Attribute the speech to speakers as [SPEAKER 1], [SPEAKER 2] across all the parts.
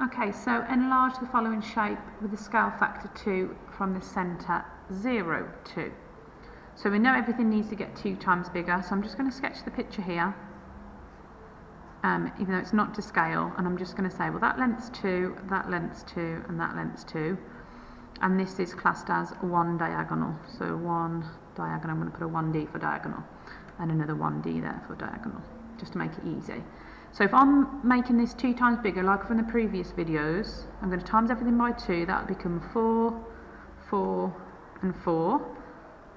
[SPEAKER 1] Okay, so enlarge the following shape with a scale factor 2 from the centre 0, 2. So we know everything needs to get 2 times bigger, so I'm just going to sketch the picture here, even though it's not to scale, and I'm just going to say, well, that length's 2, that length's 2, and that length's 2, and this is classed as one diagonal. So one diagonal, I'm going to put a 1D for diagonal, and another 1D there for diagonal, just to make it easy. So if I'm making this 2 times bigger, like from the previous videos, I'm going to times everything by 2, that will become 4, 4, and 4,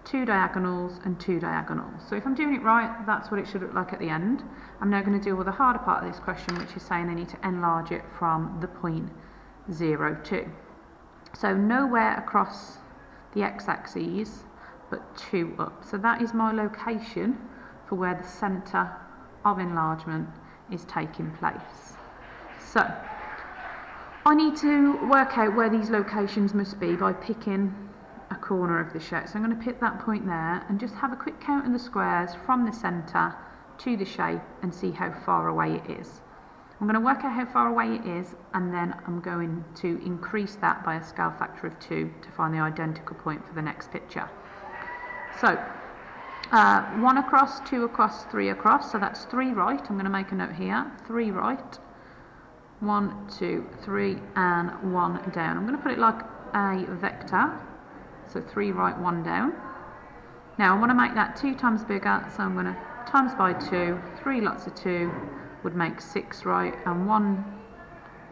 [SPEAKER 1] 2 diagonals and 2 diagonals. So if I'm doing it right, that's what it should look like at the end. I'm now going to deal with the harder part of this question, which is saying I need to enlarge it from the point 0, 2. So nowhere across the x-axis, but 2 up. So that is my location for where the centre of enlargement is taking place. So I need to work out where these locations must be by picking a corner of the shape. So I'm going to pick that point there and just have a quick count of the squares from the centre to the shape and see how far away it is. I'm going to work out how far away it is, and then I'm going to increase that by a scale factor of 2 to find the identical point for the next picture. So 1 across, 2 across, 3 across, so that's 3 right. I'm going to make a note here, 3 right, 1, 2, 3, and 1 down. I'm going to put it like a vector, so 3 right, 1 down. Now I want to make that 2 times bigger, so I'm going to times by 2, 3 lots of 2 would make 6 right, and 1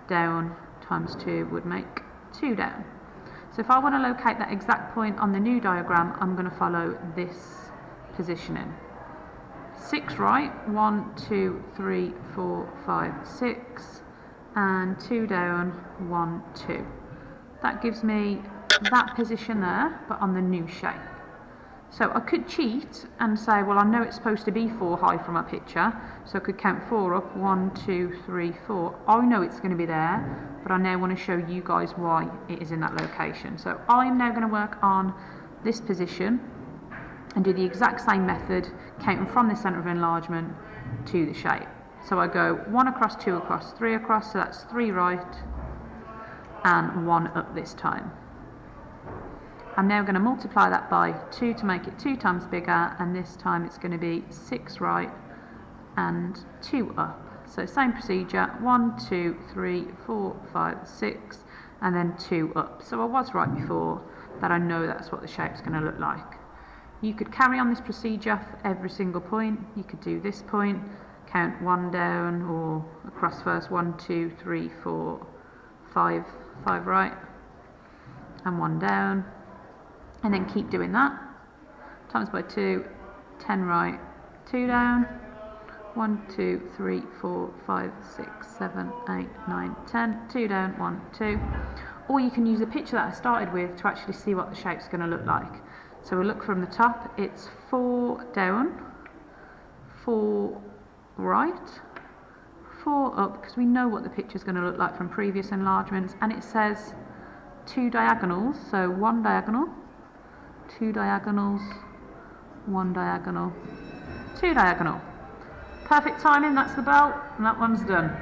[SPEAKER 1] down times 2 would make 2 down. So if I want to locate that exact point on the new diagram, I'm going to follow this positioning. 6 right, 1, 2, 3, 4, 5, 6, and 2 down, 1, 2. That gives me that position there, but on the new shape. So I could cheat and say, well, I know it's supposed to be 4 high from a picture, so I could count 4 up, 1, 2, 3, 4. I know it's going to be there, but I now want to show you guys why it is in that location. So I'm now going to work on this position and do the exact same method, counting from the centre of enlargement to the shape. So I go 1 across, 2 across, 3 across, so that's 3 right, and 1 up this time. I'm now going to multiply that by 2 to make it 2 times bigger, and this time it's going to be 6 right and 2 up. So same procedure, 1, 2, 3, 4, 5, 6, and then 2 up. So I was right before that, I know that's what the shape's going to look like. You could carry on this procedure for every single point. You could do this point, count 1 down, or across first 1, 2, 3, 4, 5, 5 right, and 1 down. And then keep doing that, times by 2, 10 right, 2 down, 1, 2, 3, 4, 5, 6, 7, 8, 9, 10, 2 down, 1, 2. Or you can use the picture that I started with to actually see what the shape's going to look like. So we'll look from the top, it's 4 down, 4 right, 4 up, because we know what the picture's going to look like from previous enlargements, and it says 2 diagonals, so 1 diagonal, 2 diagonals, 1 diagonal, 2 diagonal. Perfect timing, that's the bell, and that one's done.